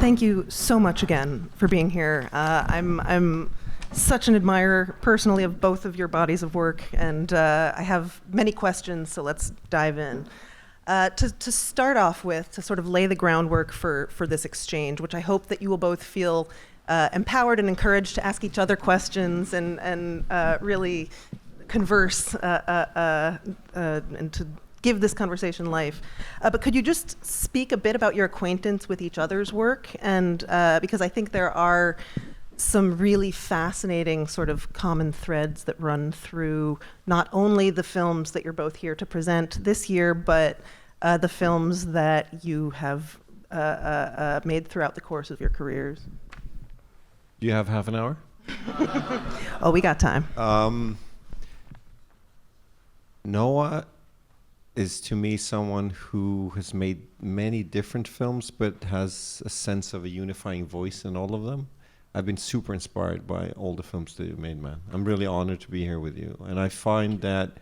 Thank you so much again for being here. I'm such an admirer personally of both of your bodies of work, and I have many questions, so let's dive in. To start off with, to sort of lay the groundwork for this exchange, which I hope that you will both feel empowered and encouraged to ask each other questions and really converse and to give this conversation life. But could you just speak a bit about your acquaintance with each other's work? And because I think there are some really fascinating sort of common threads that run through not only the films that you're both here to present this year, but the films that you have made throughout the course of your careers. Do you have half an hour? Oh, we got time. Noah is to me someone who has made many different films but has a sense of a unifying voice in all of them. I've been super inspired by all the films that you've made, man. I'm really honored to be here with you. And I find that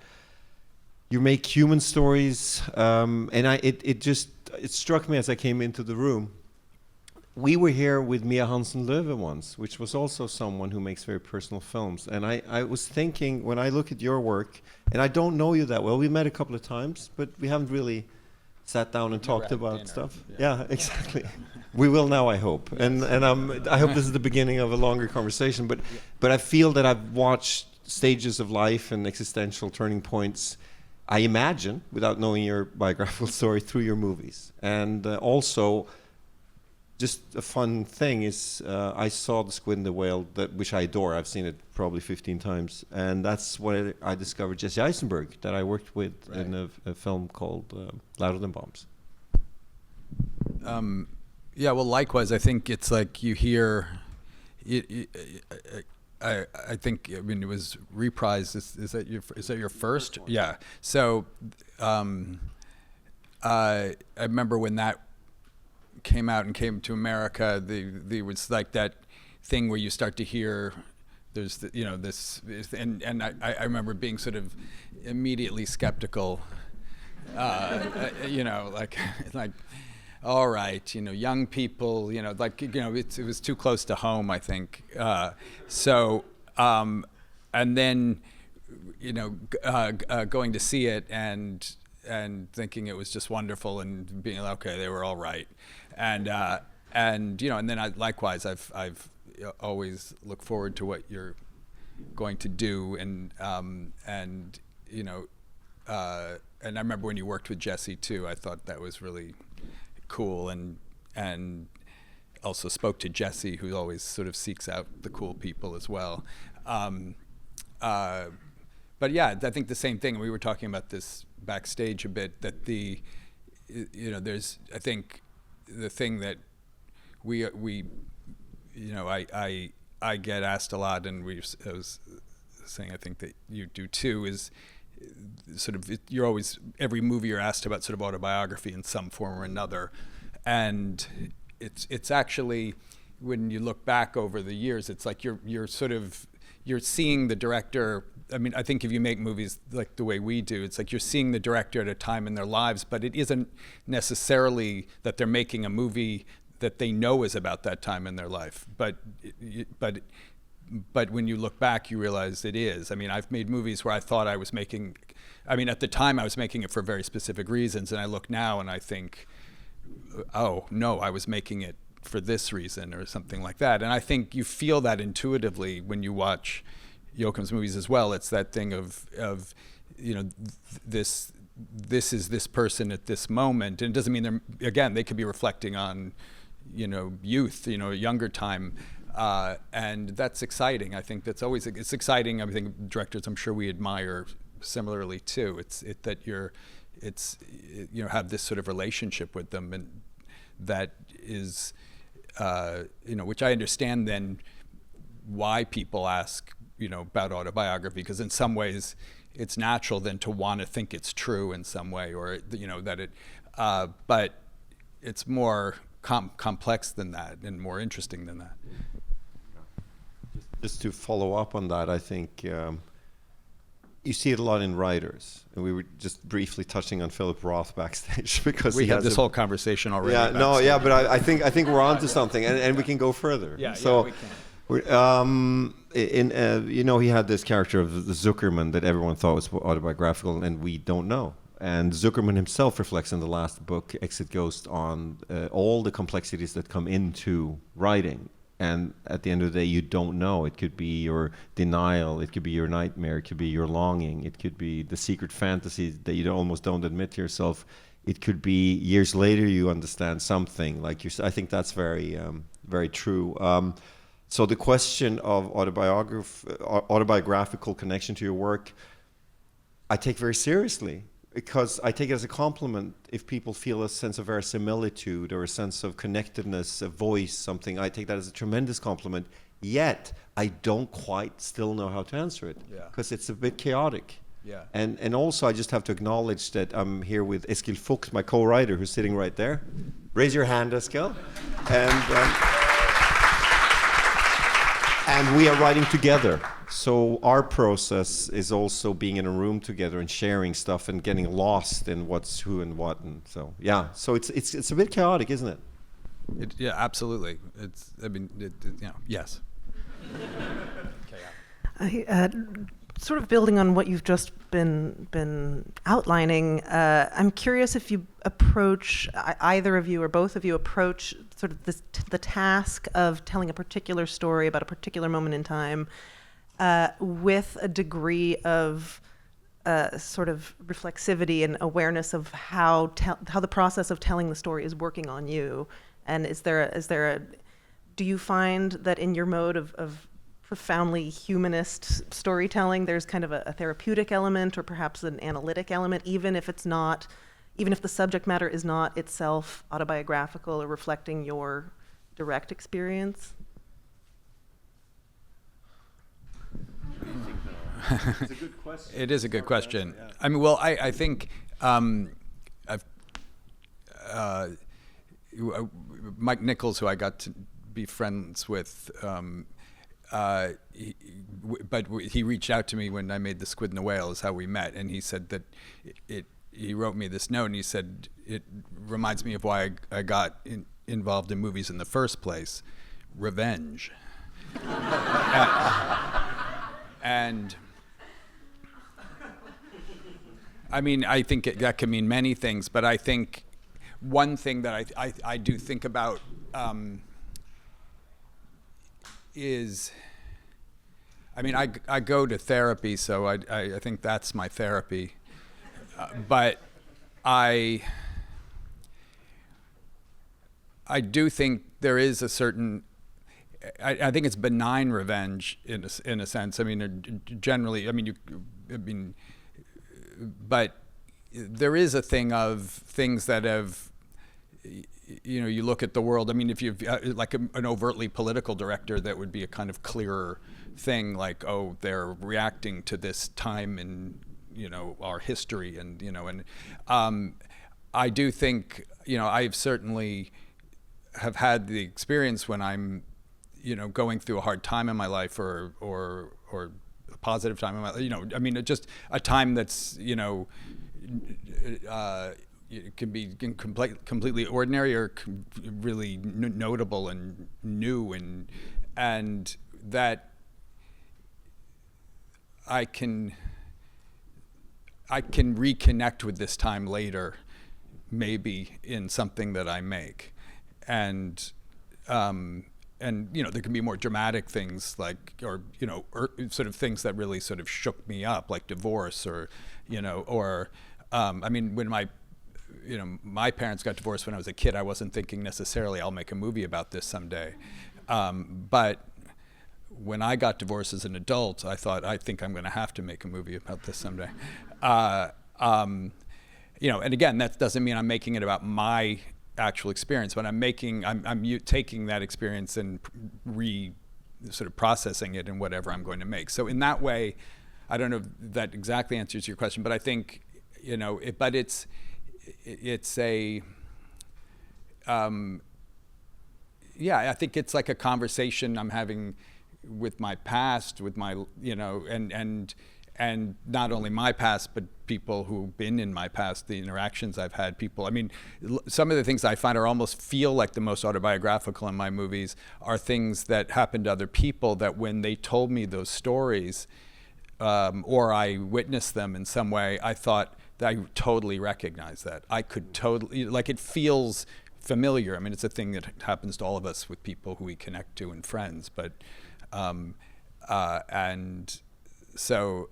you make human stories, and it struck me as I came into the room. We were here with Mia Hansen-Løve once, which was also someone who makes very personal films. And I was thinking, when I look at your work, and I don't know you that well, we met a couple of times, but we haven't really sat down and talked about stuff. Yeah, exactly. We will now, I hope. Yes. And I hope this is the beginning of a longer conversation. But I feel that I've watched stages of life and existential turning points, I imagine, without knowing your biographical story, through your movies. And also, just a fun thing is I saw The Squid and the Whale, which I adore. I've seen it probably 15 times. And that's where I discovered Jesse Eisenberg, that I worked with in a film called Louder Than Bombs. Yeah, well, likewise, I think it's like you hear, I think, I mean, it was reprised. Is that your first? Yeah. So I remember when that came out and came to America, there was like that thing where you start to hear there's this, and I remember being sort of immediately skeptical, like all right, young people, it was too close to home, I think. And then going to see it and thinking it was just wonderful and being like, okay, they were all right. And then likewise, I've always looked forward to what you're going to do, and I remember when you worked with Jesse too. I thought that was really cool, and also spoke to Jesse, who always sort of seeks out the cool people as well. But yeah, I think the same thing. We were talking about this backstage a bit. That there's, I think, the thing that I get asked a lot, and I was saying I think that you do too, is sort of you're always, every movie you're asked about sort of autobiography in some form or another, and it's actually, when you look back over the years, it's like you're seeing the director. I mean, I think if you make movies like the way we do, it's like you're seeing the director at a time in their lives, but it isn't necessarily that they're making a movie that they know is about that time in their life. But when you look back, you realize it is. I mean, I've made movies where I thought I was making, at the time I was making it for very specific reasons, and I look now and I think, oh, no, I was making it for this reason or something like that. And I think you feel that intuitively when you watch Joachim's movies as well. It's that thing of this is this person at this moment, and it doesn't mean they could be reflecting on youth, a younger time, and that's exciting. I think it's exciting. I think directors, I'm sure we admire similarly too. It's that have this sort of relationship with them, and that is which I understand then why people ask about autobiography, because in some ways it's natural then to want to think it's true in some way, or that it but it's more complex than that and more interesting than that. Just to follow up on that, I think you see it a lot in writers, and we were just briefly touching on Philip Roth backstage because We he had has this whole conversation already. Yeah, no, backstage. yeah, but I think we're onto something, and we can go further. Yeah, so we can. he had this character of Zuckerman that everyone thought was autobiographical, and we don't know. And Zuckerman himself reflects in the last book, Exit Ghost, on all the complexities that come into writing. And at the end of the day, you don't know. It could be your denial, it could be your nightmare, it could be your longing, it could be the secret fantasies that you almost don't admit to yourself. It could be years later you understand something. I think that's very, very true. So the question of autobiographical connection to your work, I take very seriously, because I take it as a compliment if people feel a sense of verisimilitude or a sense of connectedness, a voice, something. I take that as a tremendous compliment. Yet I don't quite still know how to answer it, because it's a bit chaotic. Yeah. And also I just have to acknowledge that I'm here with Eskil Fuchs, my co-writer, who's sitting right there. Raise your hand, Eskil. And we are writing together. So our process is also being in a room together and sharing stuff and getting lost in what's who and what. And so, yeah. So it's a bit chaotic, isn't it? Yeah, absolutely. Yes. Sort of building on what you've just been outlining, I'm curious if you approach, either of you or both of you approach sort of the task of telling a particular story about a particular moment in time with a degree of sort of reflexivity and awareness of how the process of telling the story is working on you. And do you find that in your mode of profoundly humanist storytelling, there's kind of a therapeutic element or perhaps an analytic element, even if the subject matter is not itself autobiographical or reflecting your direct experience? It's a good question. It is a good question. Yeah. I mean, well, I think Mike Nichols, who I got to be friends with, but he reached out to me when I made The Squid and the Whale, is how we met, and he said that he wrote me this note, and he said, it reminds me of why I got involved in movies in the first place, revenge. And I mean, I think that can mean many things, but I think one thing that I do think about is, I mean, I go to therapy, so I think that's my therapy, but I do think there is a certain, I think it's benign revenge in a sense. I mean, generally, but there is a thing of things that have, you look at the world. I mean, if you've like an overtly political director, that would be a kind of clearer thing, like, oh, they're reacting to this time in, our history, and, I do think, I've certainly have had the experience when I'm, going through a hard time in my life or a positive time in my life, I mean, just a time that's, it can be completely ordinary or really notable and new, and that I can reconnect with this time later, maybe in something that I make, and there can be more dramatic things or sort of things that really sort of shook me up, like divorce, or I mean, when my parents got divorced when I was a kid, I wasn't thinking necessarily I'll make a movie about this someday, but when I got divorced as an adult, I thought, I think I'm going to have to make a movie about this someday. And again, that doesn't mean I'm making it about my actual experience. When I'm taking that experience and sort of processing it in whatever I'm going to make. So in that way, I don't know if that exactly answers your question, but I think, but it's a, I think it's like a conversation I'm having with my past, with my, and not only my past, but people who've been in my past, the interactions I've had, people. I mean, some of the things I find are almost feel like the most autobiographical in my movies are things that happened to other people that when they told me those stories, or I witnessed them in some way, I thought that I totally recognize that. I could totally, like, it feels familiar. I mean, it's a thing that happens to all of us with people who we connect to and friends, but, and so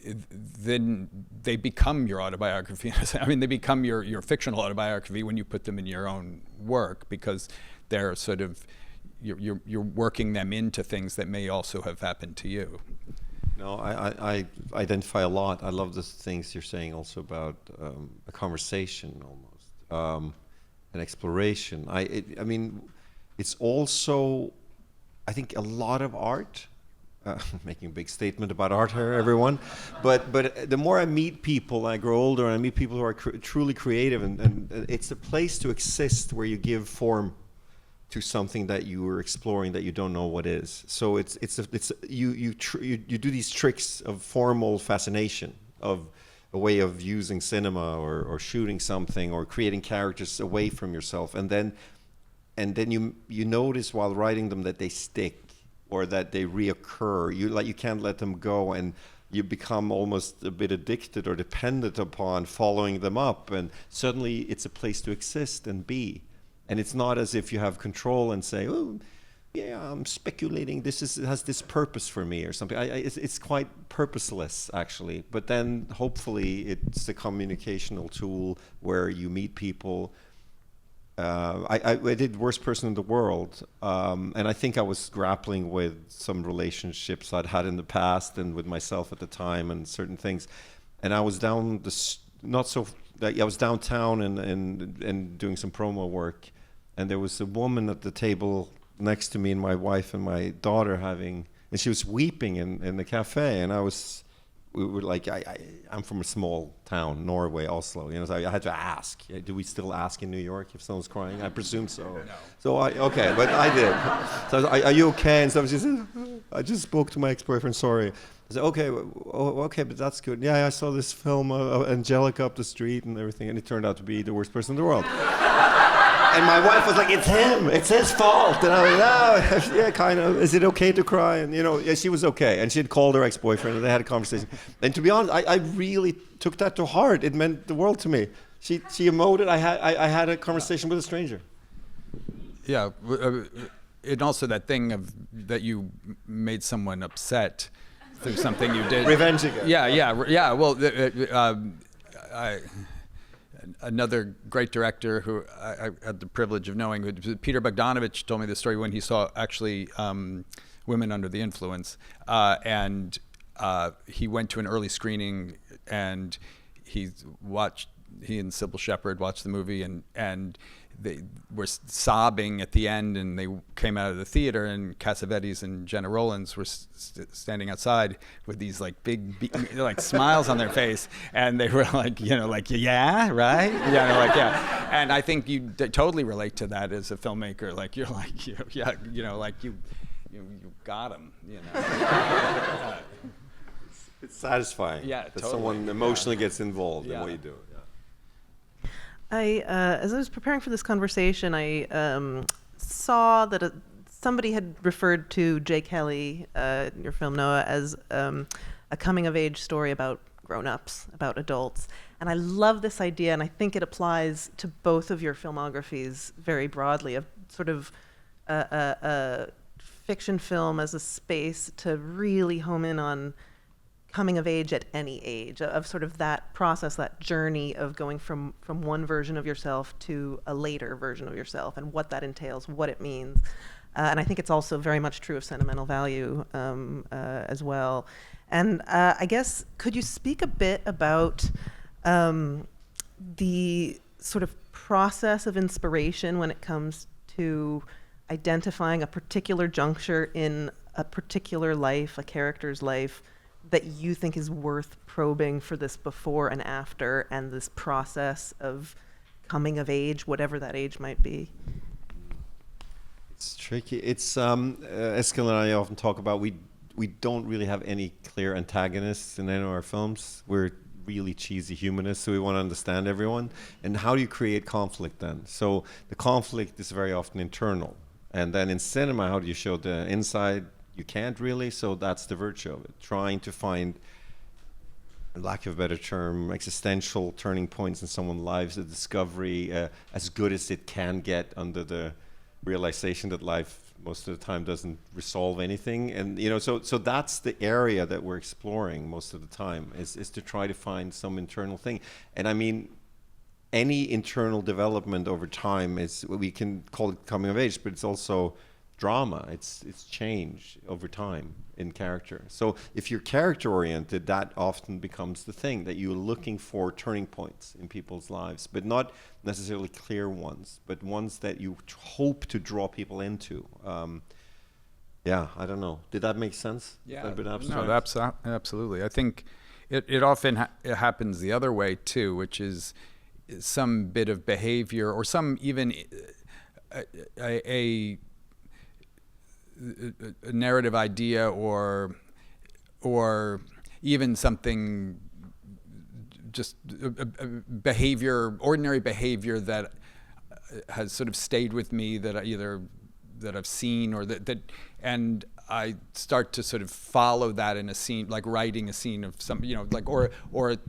then they become your autobiography. I mean, they become your fictional autobiography when you put them in your own work, because they're sort of, you're working them into things that may also have happened to you. No, I identify a lot. I love the things you're saying also about a conversation almost, an exploration. I mean, it's also, I think, a lot of art. Making a big statement about art here, everyone. But the more I meet people, I grow older, and I meet people who are truly creative, and it's a place to exist where you give form to something that you are exploring that you don't know what is. So you do these tricks of formal fascination, of a way of using cinema or shooting something or creating characters away from yourself, and then you notice while writing them that they stick or that they reoccur. You can't let them go, and you become almost a bit addicted or dependent upon following them up, and suddenly it's a place to exist and be. And it's not as if you have control and say, oh, yeah, I'm speculating, has this purpose for me or something. It's quite purposeless, actually. But then hopefully it's a communicational tool where you meet people. I did Worst Person in the World, and I think I was grappling with some relationships I'd had in the past and with myself at the time and certain things. And I was I was downtown and doing some promo work, and there was a woman at the table next to me and my wife and my daughter and she was weeping in the cafe, and we were like, I'm from a small town, Norway, Oslo, so I had to ask, do we still ask in New York if someone's crying? I presume so. No. So okay, but I did. So are you okay? And so she said, I just spoke to my ex-boyfriend, sorry. I said, okay, okay, but that's good. Yeah, I saw this film, Angelica up the street and everything, and it turned out to be the worst person in the world. And my wife was like, it's him, it's his fault. And I was like, no, yeah, kind of. Is it okay to cry? And yeah, she was okay. And she had called her ex-boyfriend, and they had a conversation. And to be honest, I really took that to heart. It meant the world to me. She emoted. I had a conversation with a stranger. Yeah, and also that thing that you made someone upset through something you did. Revenge again. Yeah. Well, another great director who I had the privilege of knowing, Peter Bogdanovich, told me this story when he saw actually Women Under the Influence, and he went to an early screening, and he and Sybil Shepherd watched the movie, and they were sobbing at the end, and they came out of the theater, and Cassavetes and Jenna Rollins were standing outside with these like big like smiles on their face, and they were like, yeah, right, yeah. And I think you totally relate to that as a filmmaker. Like you're like, you got him, It's satisfying. Yeah, that totally. Someone emotionally gets involved in what you do. As I was preparing for this conversation, I saw that somebody had referred to Jay Kelly, your film, Noah, as a coming-of-age story about grown-ups, about adults. And I love this idea, and I think it applies to both of your filmographies very broadly, of sort of a fiction film as a space to really home in on coming of age at any age, of sort of that process, that journey of going from one version of yourself to a later version of yourself, and what that entails, what it means. And I think it's also very much true of Sentimental Value as well. And I guess, could you speak a bit about the sort of process of inspiration when it comes to identifying a particular juncture in a particular life, a character's life, that you think is worth probing for this before and after, and this process of coming of age, whatever that age might be? It's tricky. It's Eskil and I often talk about, we we don't really have any clear antagonists in any of our films. We're really cheesy humanists, so we want to understand everyone. And how do you create conflict then? So the conflict is very often internal. And then in cinema, how do you show the inside? You can't really, so that's the virtue of it. Trying to find, lack of a better term, existential turning points in someone's lives, a discovery as good as it can get under the realization that life most of the time doesn't resolve anything. And so that's the area that we're exploring most of the time, is to try to find some internal thing. And I mean, any internal development over time is, we can call it coming of age, but it's also drama. It's change over time in character. So if you're character oriented, that often becomes the thing, that you're looking for turning points in people's lives, but not necessarily clear ones, but ones that you hope to draw people into. I don't know. Did that make sense? Yeah. A bit No, abstract? absolutely. I think it often it happens the other way too, which is some bit of behavior or some even a narrative idea or even something, just a behavior, ordinary behavior that has sort of stayed with me, that I've seen, or that and I start to sort of follow that in a scene, like writing a scene of some, like or an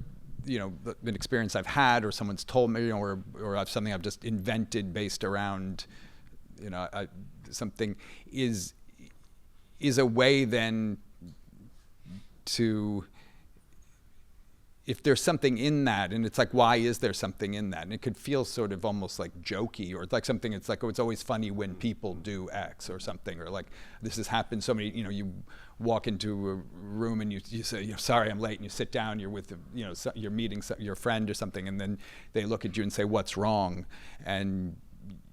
experience I've had, or someone's told me, or something I've just invented based around, something is a way then to, if there's something in that, and it's like, why is there something in that? And it could feel sort of almost like jokey, or like something, it's like, oh, it's always funny when people do X or something, or like, this has happened so many, you walk into a room and you say, sorry, I'm late, and you sit down, you're with, you're meeting your friend or something, and then they look at you and say, what's wrong? And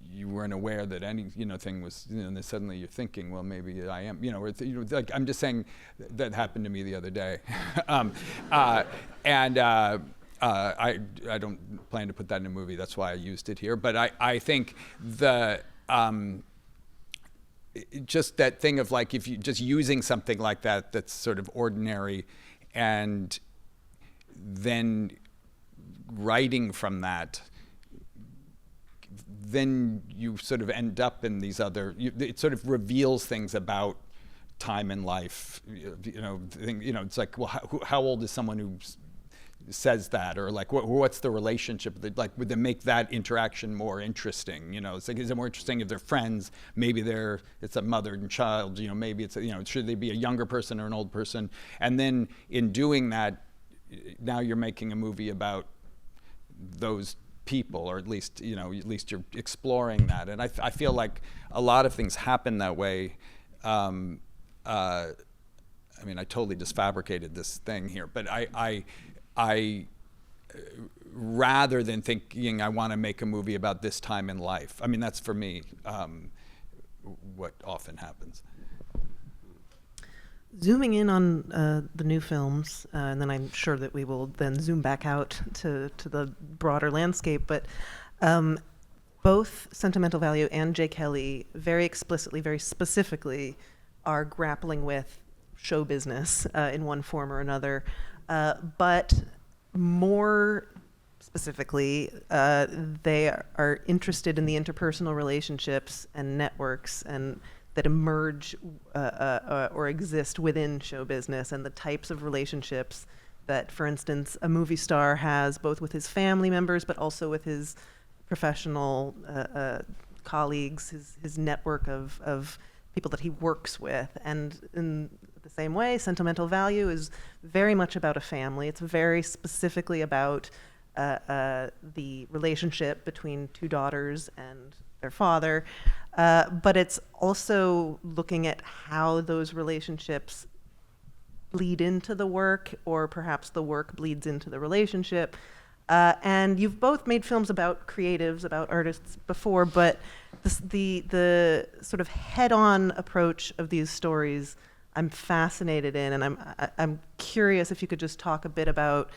you weren't aware that any thing was, and then suddenly you're thinking, well, maybe I am, like, I'm just saying that happened to me the other day. I don't plan to put that in a movie, that's why I used it here. But I think just that thing of, like, if you just using something like that that's sort of ordinary, and then writing from that, then you sort of end up in these other, it sort of reveals things about time and life. It's like, well, how old is someone who says that? Or like, what's the relationship? Like, would they make that interaction more interesting? It's like, is it more interesting if they're friends? Maybe it's a mother and child, maybe it's, should they be a younger person or an old person? And then in doing that, now you're making a movie about those people, or at least you're exploring that. And I feel like a lot of things happen that way. I mean, I totally just fabricated this thing here, but I rather than thinking I want to make a movie about this time in life, I mean, that's for me what often happens. Zooming in on the new films, and then I'm sure that we will then zoom back out to the broader landscape, but both Sentimental Value and J. Kelly very explicitly, very specifically are grappling with show business in one form or another, but more specifically, they are interested in the interpersonal relationships and networks and that emerge or exist within show business, and the types of relationships that, for instance, a movie star has both with his family members, but also with his professional colleagues, his network of people that he works with. And in the same way, Sentimental Value is very much about a family. It's very specifically about the relationship between two daughters and their father, but it's also looking at how those relationships bleed into the work, or perhaps the work bleeds into the relationship. And you've both made films about creatives, about artists before, but the sort of head-on approach of these stories I'm fascinated in, and I'm curious if you could just talk a bit about,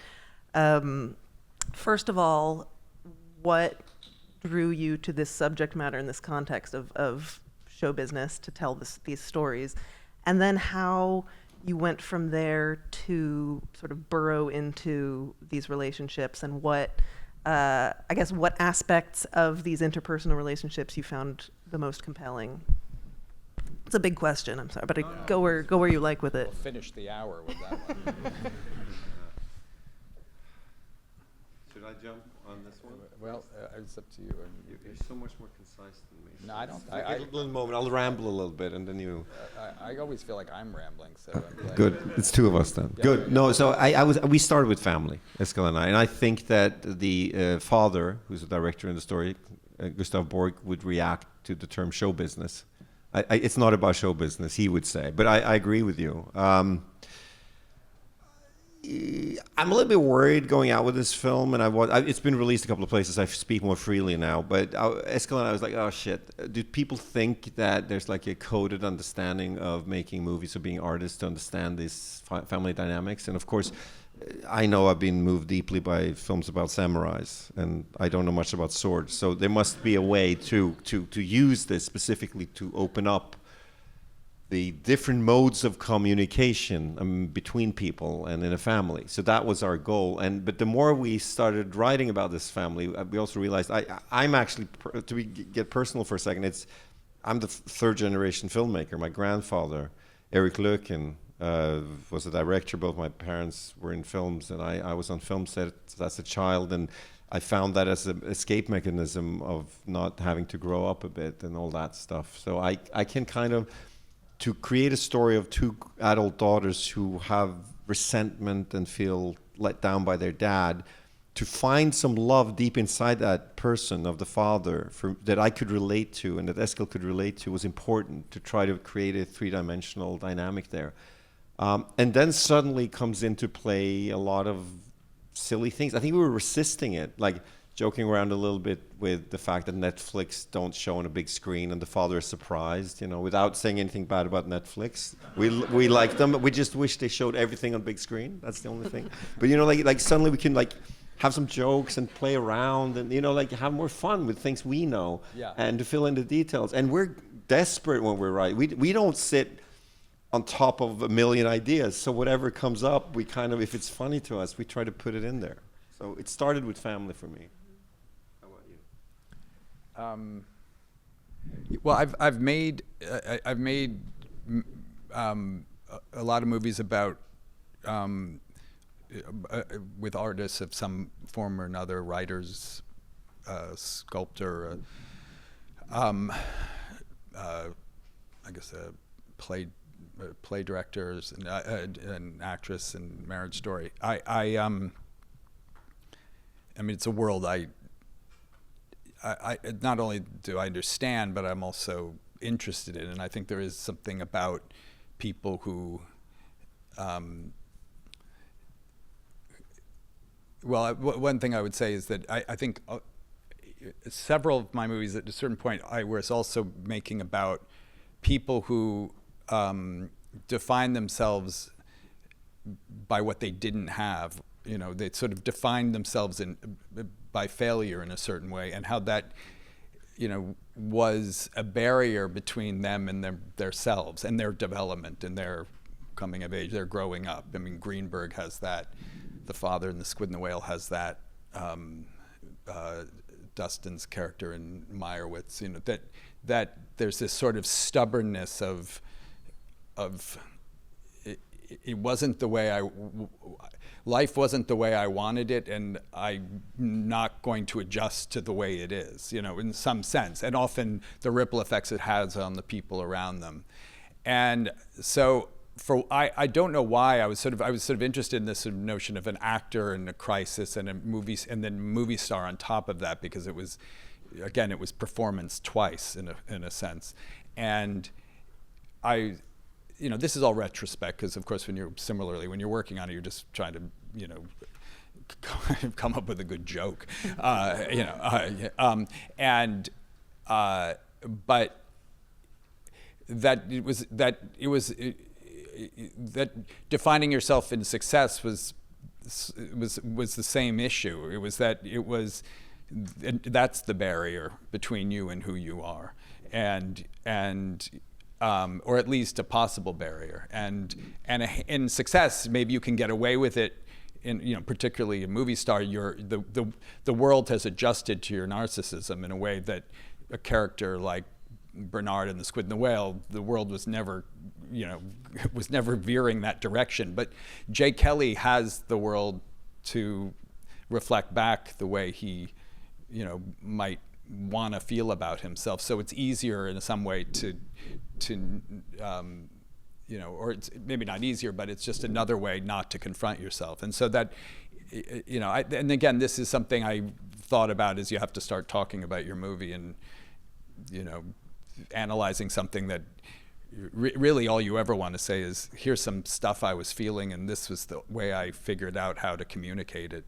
first of all, what drew you to this subject matter in this context of show business to tell these stories, and then how you went from there to sort of burrow into these relationships, and what, I guess, what aspects of these interpersonal relationships you found the most compelling? It's a big question, I'm sorry, but go where you like with it. We'll finish the hour with that one. Should I jump on this one? Well, it's up to you. You're so much more concise than me. No, I don't. A little moment. I'll ramble a little bit, and then you. I always feel like I'm rambling, so I'm glad. Good. It's two of us then. Yeah. Good. No, so we started with family, Eskil and I think that the father, who's the director in the story, Gustav Borg, would react to the term show business. It's not about show business, he would say, but I agree with you. I'm a little bit worried going out with this film, and it's been released a couple of places. I speak more freely now, but Eskil and I was like, oh shit, do people think that there's like a coded understanding of making movies or being artists to understand these family dynamics? And of course, I know I've been moved deeply by films about samurais, and I don't know much about swords, so there must be a way to use this specifically to open up the different modes of communication between people and in a family. So that was our goal. But the more we started writing about this family, we also realized I'm actually, get personal for a second, I'm the third generation filmmaker. My grandfather, Eric Löken, was a director. Both my parents were in films, and I was on film sets as a child, and I found that as an escape mechanism of not having to grow up a bit and all that stuff. So I can kind of, to create a story of two adult daughters who have resentment and feel let down by their dad, to find some love deep inside that person of the father that I could relate to and that Eskil could relate to, was important to try to create a three-dimensional dynamic there. And then suddenly comes into play a lot of silly things. I think we were resisting it, like joking around a little bit with the fact that Netflix don't show on a big screen, and the father is surprised, without saying anything bad about Netflix. We like them, but we just wish they showed everything on big screen. That's the only thing. But like suddenly we can like have some jokes and play around, and like have more fun with things we know, and to fill in the details. And we're desperate when we're writing. We don't sit on top of a million ideas. So whatever comes up, we kind of, if it's funny to us, we try to put it in there. So it started with family for me. Well, I've made a lot of movies about with artists of some form or another, writers, sculptor, I guess play directors, and an actress, and Marriage Story. I mean, it's a world I not only do I understand, but I'm also interested in, and I think there is something about people who, one thing I would say is that I think several of my movies at a certain point I was also making about people who define themselves by what they didn't have. They sort of defined themselves by failure in a certain way, and how that, was a barrier between them and their selves and their development and their coming of age, their growing up. I mean, Greenberg has that. The father in The Squid and the Whale has that. Dustin's character in Meyerowitz, that there's this sort of stubbornness of it wasn't the way life wasn't the way I wanted it, and I'm not going to adjust to the way it is, in some sense, and often the ripple effects it has on the people around them. And so I don't know why I was sort of interested in this notion of an actor and a crisis and and then movie star on top of that, because it was performance twice in a sense. And this is all retrospect, because of course when you're working on it, you're just trying to come up with a good joke, but that defining yourself in success was the same issue. That's the barrier between you and who you are, and or at least a possible barrier. And in success, maybe you can get away with it. In particularly a movie star, the world has adjusted to your narcissism in a way that a character like Bernard in The Squid and the Whale, the world was never veering that direction. But Jay Kelly has the world to reflect back the way he, might want to feel about himself. So it's easier in some way to or it's maybe not easier, but it's just another way not to confront yourself. And so that, and again, this is something I thought about as you have to start talking about your movie and, analyzing something that really all you ever want to say is, here's some stuff I was feeling and this was the way I figured out how to communicate it.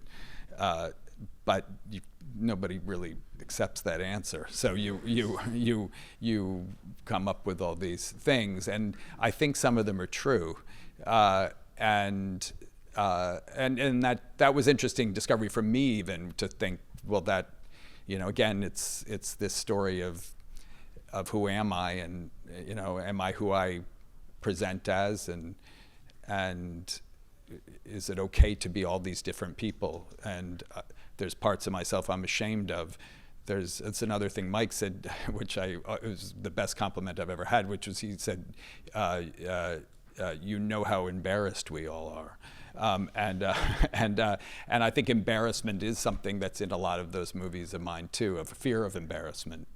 But nobody really accepts that answer. So you come up with all these things, and I think some of them are true. And that was interesting discovery for me, even to think, well, that, again, it's this story of who am I, and am I who I present as, and is it okay to be all these different people? And there's parts of myself I'm ashamed of. It's another thing Mike said, which it was the best compliment I've ever had, which was, he said, you know how embarrassed we all are. And I think embarrassment is something that's in a lot of those movies of mine too, of fear of embarrassment,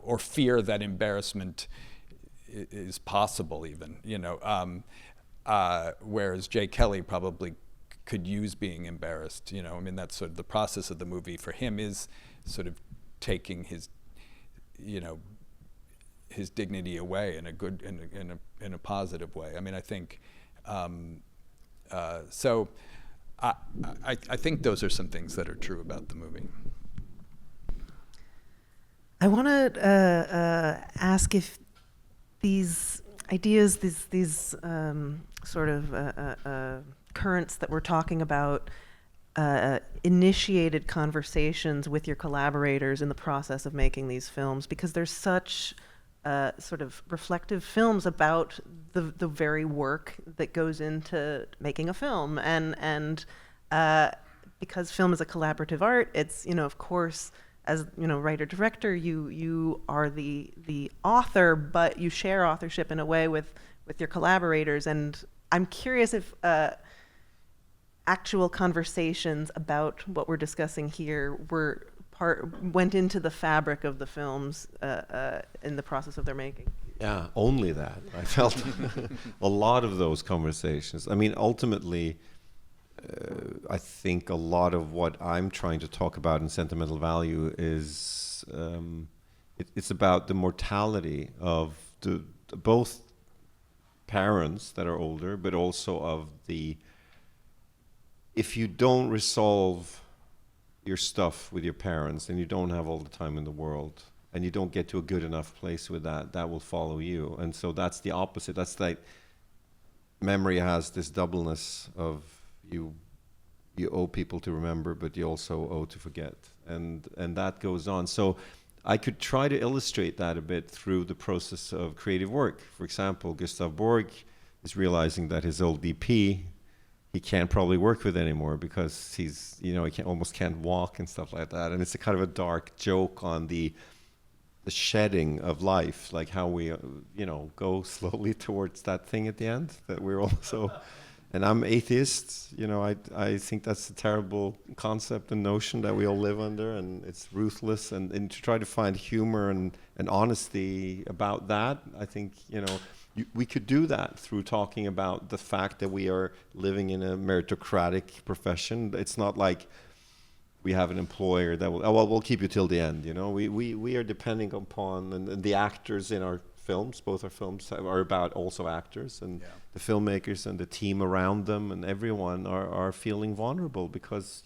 or fear that embarrassment is possible even, whereas Jay Kelly probably could use being embarrassed, that's sort of the process of the movie for him, is sort of taking his dignity away in a good, in a positive way. I think, so I think those are some things that are true about the movie. I want to ask if these ideas, these sort of currents that we're talking about, initiated conversations with your collaborators in the process of making these films, because there's such sort of reflective films about the very work that goes into making a film, and because film is a collaborative art, it's, of course, as writer director, you are the author, but you share authorship in a way with your collaborators. And I'm curious if actual conversations about what we're discussing here went into the fabric of the films in the process of their making. Yeah, only that. I felt a lot of those conversations. Ultimately, I think a lot of what I'm trying to talk about in Sentimental Value is it's about the mortality of both parents that are older, but also of if you don't resolve your stuff with your parents, then you don't have all the time in the world, and you don't get to a good enough place with that will follow you. And so that's the opposite. That's like memory has this doubleness of you owe people to remember, but you also owe to forget, and that goes on. So I could try to illustrate that a bit through the process of creative work. For example, Gustav Borg is realizing that his old DP he can't probably work with anymore because he's, he almost can't walk and stuff like that. And it's a kind of a dark joke on the shedding of life, like how we, go slowly towards that thing at the end, that we're also, and I'm atheist, I think that's a terrible concept and notion that we all live under, and it's ruthless, and to try to find humor and honesty about that, I think, we could do that through talking about the fact that we are living in a meritocratic profession. It's not like we have an employer that will, we'll keep you till the end. We are depending upon, and the actors in our films, both our films are about also actors, and the filmmakers and the team around them and everyone are feeling vulnerable because,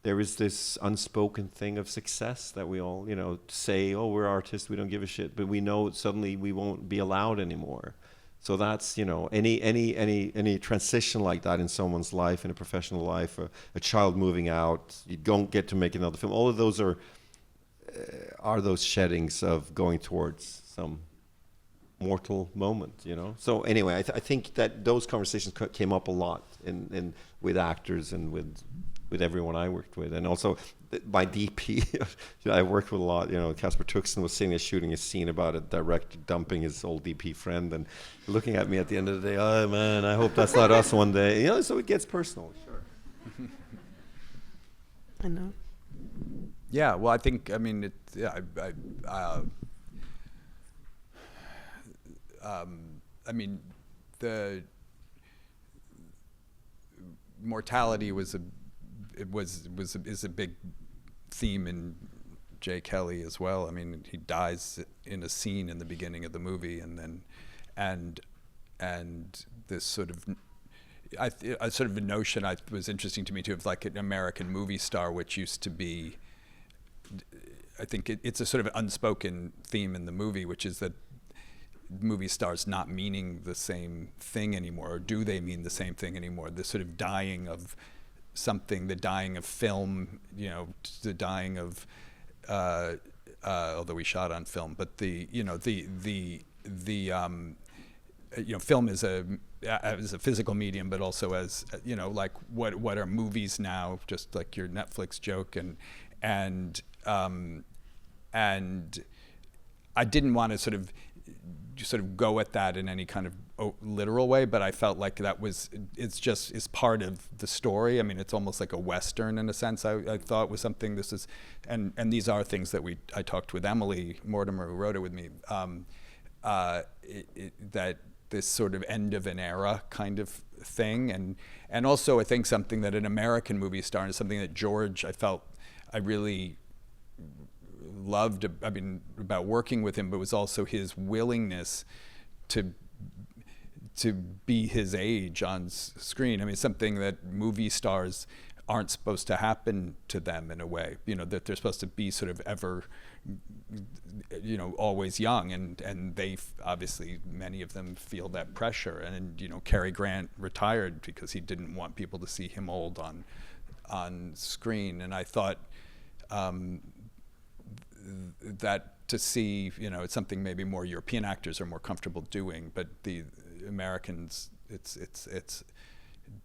there is this unspoken thing of success that we all, say, oh, we're artists, we don't give a shit, but we know suddenly we won't be allowed anymore. So that's, any transition like that in someone's life, in a professional life, a child moving out, you don't get to make another film. All of those are those sheddings of going towards some mortal moment, you know. So anyway, I think that those conversations came up a lot in with actors and with everyone I worked with, and also my DP. I worked with a lot. You know, Casper Tuxen was sitting there shooting a scene about a director dumping his old DP friend, and looking at me at the end of the day. Oh man, I hope that's not us one day. You know, so it gets personal. Sure. I know. Yeah, well, I think, I mean, I mean, the mortality is a big theme in J. Kelly as well. I mean, he dies in a scene in the beginning of the movie, and then, and this sort of, a sort of a notion was interesting to me too, of like an American movie star, which used to be, I think it's a sort of unspoken theme in the movie, which is that movie stars not meaning the same thing anymore, or do they mean the same thing anymore? The sort of dying of something, the dying of film, you know, the dying of, although we shot on film, but the, you know, you know, film as a physical medium, but also as, you know, like what are movies now? Just like your Netflix joke, and I didn't want to sort of go at that in any kind of literal way, but I felt like it's part of the story. I mean, it's almost like a Western in a sense. I thought was something, and these are things that I talked with Emily Mortimer, who wrote it with me, that this sort of end of an era kind of thing. And also I think something that an American movie star, and something that George, I felt I really loved, I mean, about working with him, but was also his willingness to be his age on screen. I mean, something that movie stars aren't supposed to happen to them in a way, you know, that they're supposed to be sort of ever, you know, always young, and they obviously, many of them feel that pressure. And, you know, Cary Grant retired because he didn't want people to see him old on screen. And I thought that to see, you know, it's something maybe more European actors are more comfortable doing, but the Americans, it's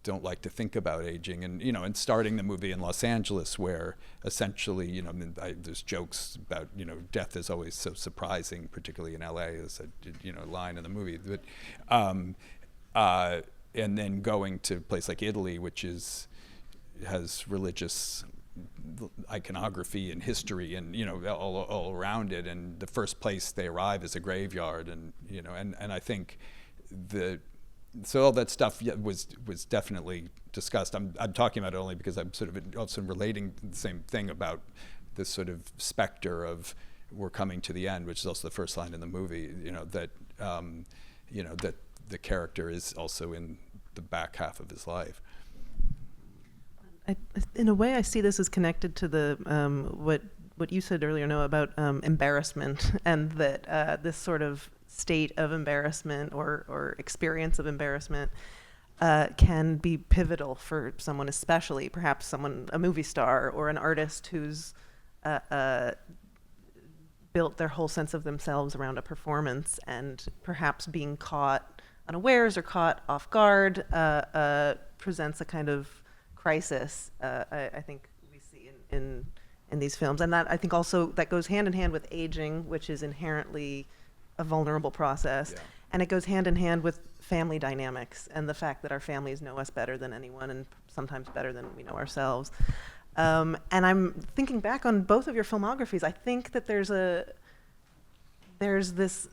don't like to think about aging. And, you know, and starting the movie in Los Angeles, where essentially, you know, there's jokes about, you know, death is always so surprising, particularly in LA, as a, you know, line in the movie. But and then going to a place like Italy, which has religious iconography and history, and, you know, all around it, and the first place they arrive is a graveyard, and, you know, and I think so all that stuff was definitely discussed. I'm talking about it only because I'm sort of also relating the same thing about this sort of specter of we're coming to the end, which is also the first line in the movie, you know, that the character is also in the back half of his life. In a way, I see this as connected to the what you said earlier, Noah, about embarrassment, and that this sort of state of embarrassment or experience of embarrassment can be pivotal for someone, especially perhaps a movie star or an artist who's built their whole sense of themselves around a performance, and perhaps being caught unawares or caught off guard presents a kind of crisis. I think we see in these films, and that I think also that goes hand in hand with aging, which is inherently a vulnerable process. Yeah. And it goes hand in hand with family dynamics and the fact that our families know us better than anyone, and sometimes better than we know ourselves. And I'm thinking back on both of your filmographies. I think that there's this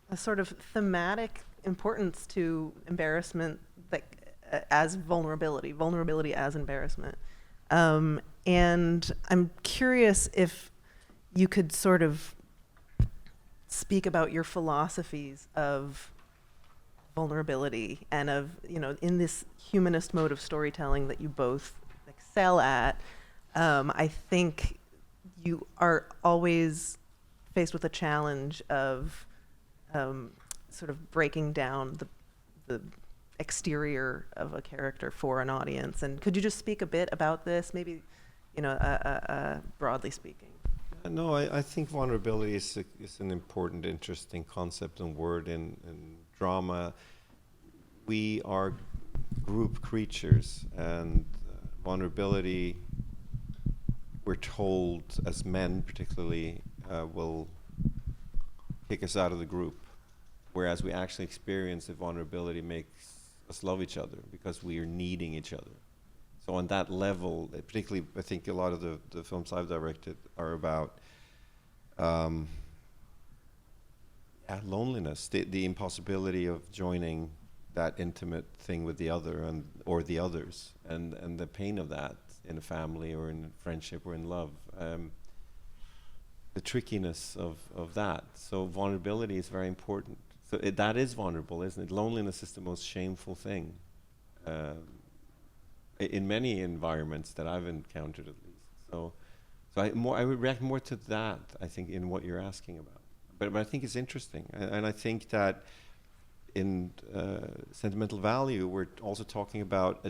a sort of thematic importance to embarrassment that as vulnerability as embarrassment. And I'm curious if you could sort of speak about your philosophies of vulnerability and of, you know, in this humanist mode of storytelling that you both excel at. I think you are always faced with a challenge of sort of breaking down the exterior of a character for an audience. And could you just speak a bit about this, maybe, you know, broadly speaking? No, I think vulnerability is an important, interesting concept and word in drama. We are group creatures, and vulnerability, we're told, as men particularly, will kick us out of the group, whereas we actually experience that vulnerability makes us love each other because we are needing each other. So on that level, particularly, I think a lot of the films I've directed are about loneliness, the impossibility of joining that intimate thing with the other or the others, and the pain of that in a family or in friendship or in love. The trickiness of that. So vulnerability is very important. So that is vulnerable, isn't it? Loneliness is the most shameful thing. In many environments that I've encountered, at least. So I would react more to that, I think, in what you're asking about. But I think it's interesting, and I think that in Sentimental Value, we're also talking about.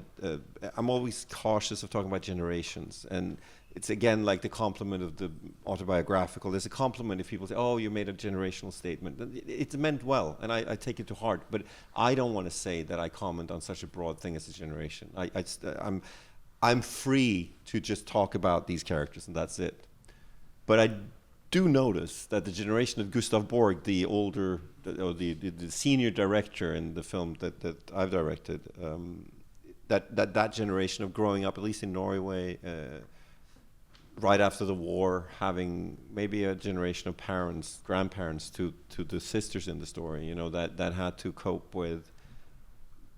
I'm always cautious of talking about generations, and it's again like the compliment of the autobiographical. There's a compliment if people say, "Oh, you made a generational statement." It's meant well, and I take it to heart. But I don't want to say that I comment on such a broad thing as a generation. I'm free to just talk about these characters, and that's it. But I do notice that the generation of Gustav Borg, the older, the senior director in the film that I've directed, that generation of growing up, at least in Norway. Right after the war, having maybe a generation of parents, grandparents to the sisters in the story, that had to cope with.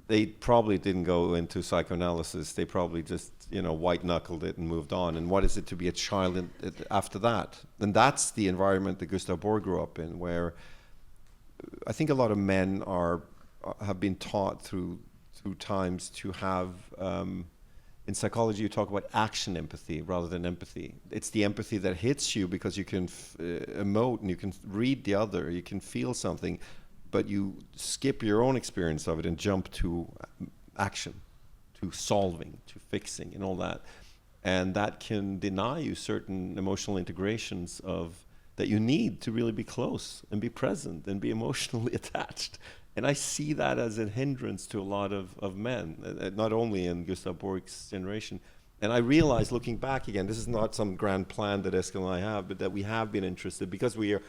They probably didn't go into psychoanalysis. They probably just, white-knuckled it and moved on. And what is it to be a child after that? And that's the environment that Gustav Borg grew up in, where I think a lot of men have been taught through times to have. In psychology, you talk about action empathy rather than empathy. It's the empathy that hits you because you can emote and you can read the other, you can feel something, but you skip your own experience of it and jump to action, to solving, to fixing, and all that. And that can deny you certain emotional integrations that you need to really be close and be present and be emotionally attached. And I see that as a hindrance to a lot of men, not only in Gustav Borg's generation. And I realize, looking back again, this is not some grand plan that Eskil and I have, but that we have been interested because we're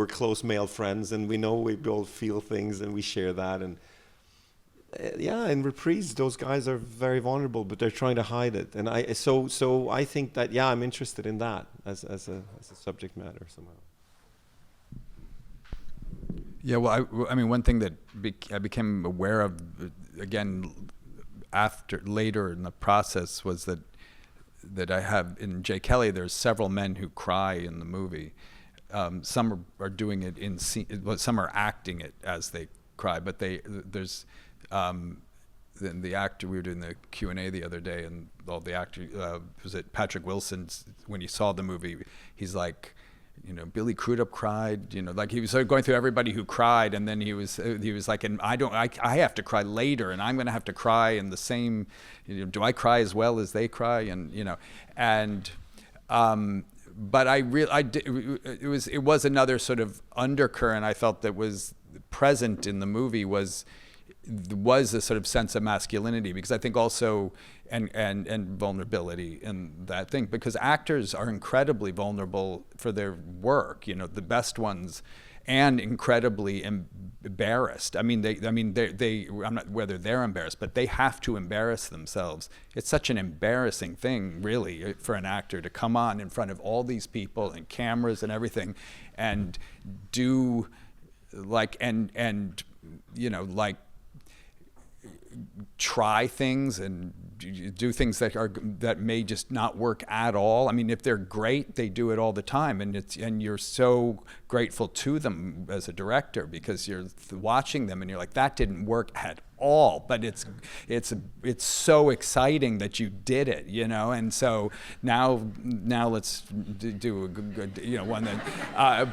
close male friends, and we know we both feel things and we share that. And in Reprise, those guys are very vulnerable, but they're trying to hide it. And so I think that I'm interested in that as a subject matter somehow. Yeah, well, I mean, one thing that I became aware of, again, later in the process was that I have, in J. Kelly, there's several men who cry in the movie. Some are doing it in scene, some are acting it as they cry, but there's the actor, we were doing the Q&A the other day, and all the actor, was it Patrick Wilson, when he saw the movie, he's like, Billy Crudup cried, like he was sort of going through everybody who cried, and then he was like, and I have to cry later, and I'm going to have to cry in the same, do I cry as well as they cry, and but it was another sort of undercurrent I felt that was present in the movie was a sort of sense of masculinity, because I think also and vulnerability in that thing, because actors are incredibly vulnerable for their work, the best ones, and incredibly embarrassed. I mean, they I'm not whether they're embarrassed, but they have to embarrass themselves. It's such an embarrassing thing, really, for an actor to come on in front of all these people and cameras and everything, and do like try things and do things that may just not work at all. I mean, if they're great, they do it all the time, and you're so grateful to them as a director, because you're watching them and you're like, that didn't work at all, but it's so exciting that you did it, and so now let's do a good one that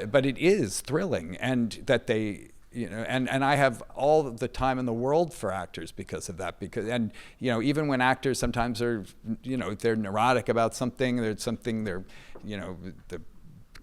but it is thrilling, and that they and I have all the time in the world for actors because of that. And even when actors sometimes are, they're neurotic about something, there's something they're, the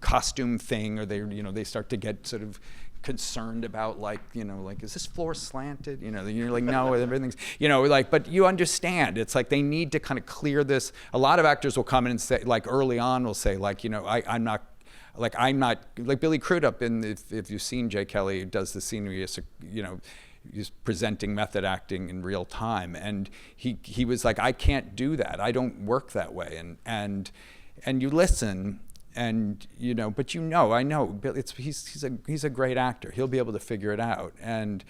costume thing, or they start to get sort of concerned about, like, is this floor slanted? You're like, no, everything's, but you understand. It's like they need to kind of clear this. A lot of actors will come in and say, like, early on will say, like, I'm not, like Billy Crudup if you've seen Jay Kelly, who does the scene where he's presenting method acting in real time. And he was like, I can't do that. I don't work that way. And you listen. And but I know he's a great actor. He'll be able to figure it out. And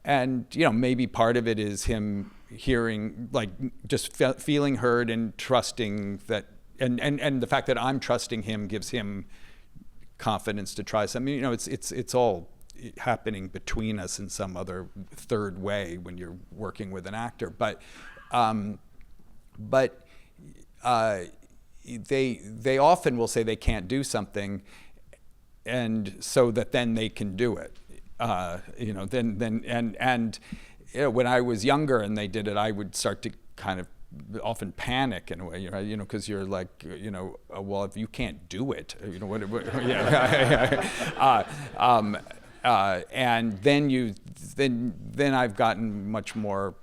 maybe part of it is him hearing, like, just feeling heard and trusting that, and the fact that I'm trusting him gives him confidence to try something. It's all happening between us in some other third way when you're working with an actor. But they often will say they can't do something, and so that then they can do it. When I was younger and they did it, I would start to kind of often panic in a way, because you're like, well, if you can't do it, and then I've gotten much more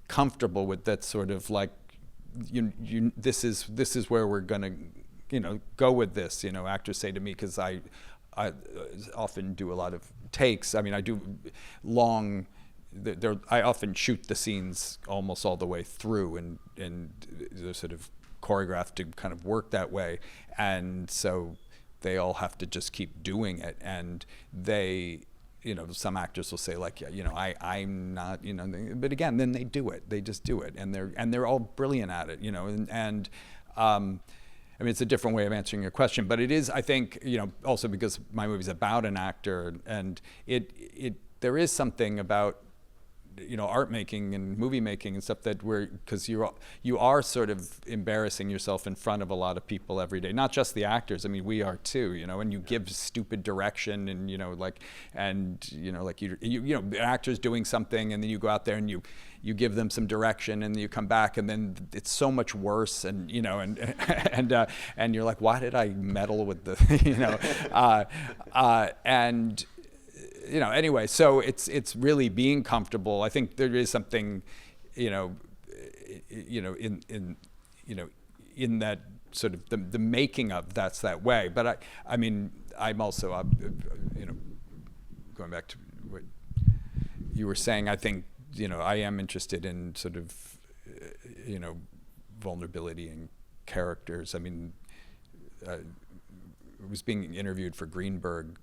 comfortable with that sort of, like, this is where we're gonna go with this. Actors say to me, because I often do a lot of takes. I mean, I do long. I often shoot the scenes almost all the way through, and they're sort of choreographed to kind of work that way, and so they all have to just keep doing it. And they, some actors will say, like, I'm not, but again, then they do it. They just do it, and they're all brilliant at it, and I mean, it's a different way of answering your question, but it is, I think, also because my movie's about an actor, and there is something about, art making and movie making and stuff because you are sort of embarrassing yourself in front of a lot of people every day, not just the actors. I mean, we are too, and you give stupid direction, and the actor's doing something, and then you go out there and you give them some direction, and you come back, and then it's so much worse, and and you're like, why did I meddle with the and anyway, so it's really being comfortable. I think there is something, in that sort of the making of that's that way. But I mean, I'm also, going back to what you were saying, I think, I am interested in sort of, vulnerability in characters. I mean, I was being interviewed for Greenberg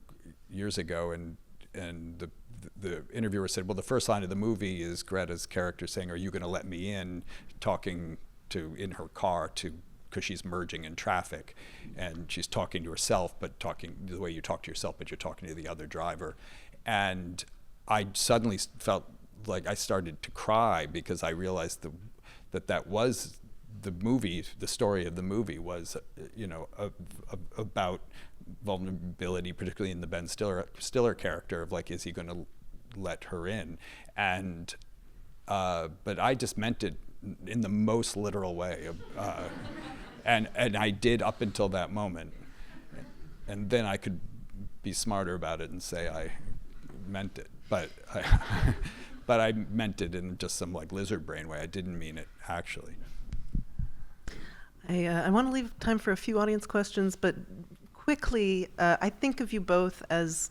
years ago, and the interviewer said, well, the first line of the movie is Greta's character saying, are you going to let me in, talking in her car because she's merging in traffic, and she's talking to herself, but talking the way you talk to yourself, but you're talking to the other driver. And I suddenly felt like I started to cry, because I realized that was the movie. The story of the movie was, about vulnerability, particularly in the Ben Stiller character of, like, is he going to let her in? And but I just meant it in the most literal way, and I did up until that moment, and then I could be smarter about it and say I meant it, but I meant it in just some, like, lizard brain way. I didn't mean it actually. I want to leave time for a few audience questions, but quickly, I think of you both as,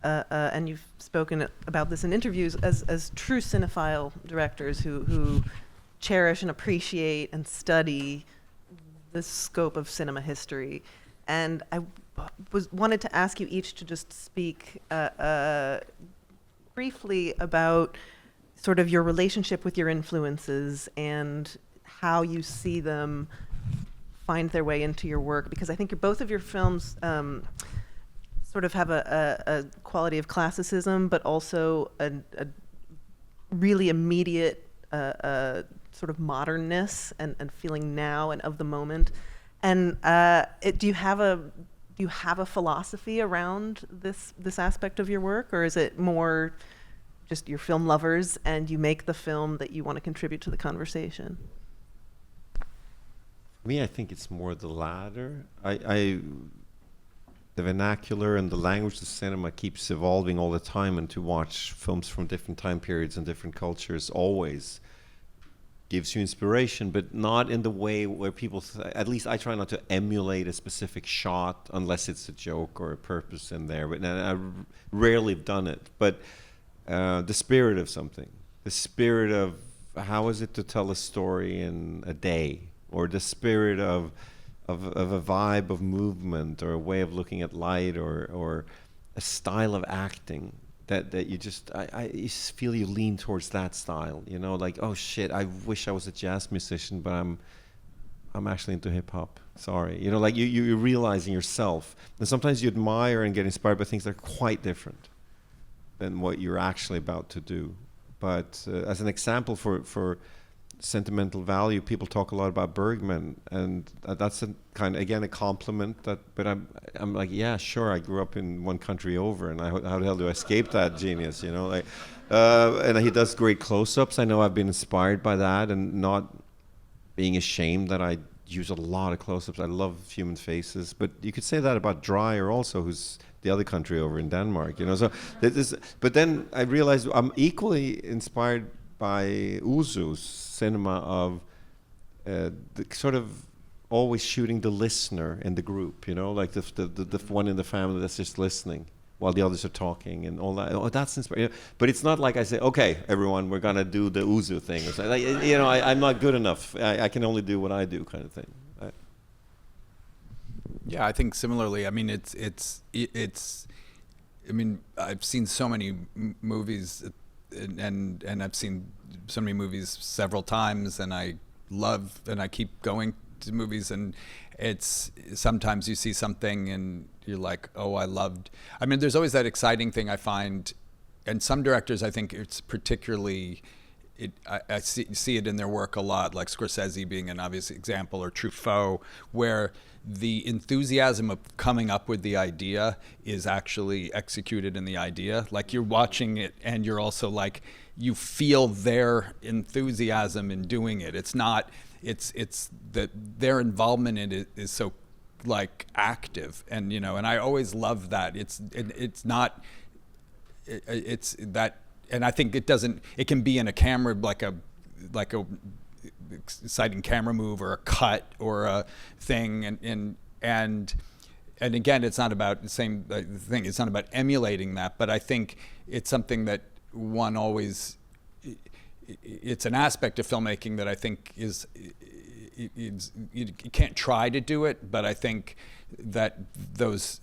and you've spoken about this in interviews, as true cinephile directors who cherish and appreciate and study the scope of cinema history. And I wanted to ask you each to just speak briefly about sort of your relationship with your influences and how you see them find their way into your work, because I think both of your films sort of have a quality of classicism, but also a really immediate sort of modernness and feeling now and of the moment. And do do you have a philosophy around this aspect of your work, or is it more just you're film lovers and you make the film that you want to contribute to the conversation? For me, I think it's more the latter. The vernacular and the language of cinema keeps evolving all the time, and to watch films from different time periods and different cultures always gives you inspiration, but not in the way where people, at least I try not to emulate a specific shot unless it's a joke or a purpose in there, but I rarely have done it. But the spirit of something, the spirit of how is it to tell a story in a day, or the spirit of a vibe of movement, or a way of looking at light, or a style of acting that you just you just feel you lean towards that style, you know, like, oh shit, I wish I was a jazz musician, but I'm actually into hip hop. Sorry, you know, like you're realizing yourself, and sometimes you admire and get inspired by things that are quite different than what you're actually about to do. But as an example for Sentimental Value, people talk a lot about Bergman, and that's a kind of, again, a compliment. But I'm like, yeah, sure, I grew up in one country over, and how the hell do I escape that genius, you know? Like, and he does great close-ups. I know I've been inspired by that, and not being ashamed that I use a lot of close-ups. I love human faces, but you could say that about Dreyer also, who's the other country over in Denmark, you know. So but then I realized I'm equally inspired by Uzu's cinema of the sort of always shooting the listener in the group, you know, like the one in the family that's just listening while the others are talking and all that. Oh, that's inspiring. But it's not like I say, okay, everyone, we're gonna do the Uzu thing. Or like, you know, I'm not good enough. I can only do what I do, kind of thing. Yeah, I think similarly. I mean, it's. I mean, I've seen so many movies, and I've seen so many movies several times, and I love, and I keep going to movies, and it's sometimes you see something and you're like, oh, I loved. I mean, there's always that exciting thing I find, and some directors, I think it's particularly. I see it in their work a lot, like Scorsese being an obvious example, or Truffaut, where the enthusiasm of coming up with the idea is actually executed in the idea. Like, you're watching it and you're also like, you feel their enthusiasm in doing it. It's not, it's that their involvement in it is so like active, and you know, and I always love that. It's that. And I think it can be in a camera, like a exciting camera move or a cut or a thing. And again, it's not about the same thing. It's not about emulating that, but I think it's something that one always, it's an aspect of filmmaking that I think is, you can't try to do it, but I think that those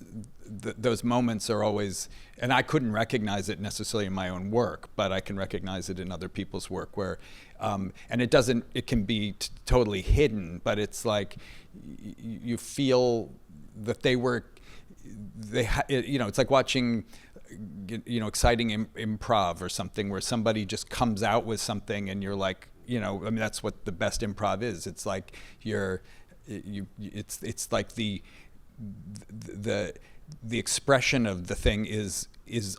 moments are always, and I couldn't recognize it necessarily in my own work, but I can recognize it in other people's work where, and it can be totally hidden, but it's like you feel that it's like watching, you know, exciting improv or something where somebody just comes out with something and you're like, you know, I mean, that's what the best improv is. It's like it's like the expression of the thing is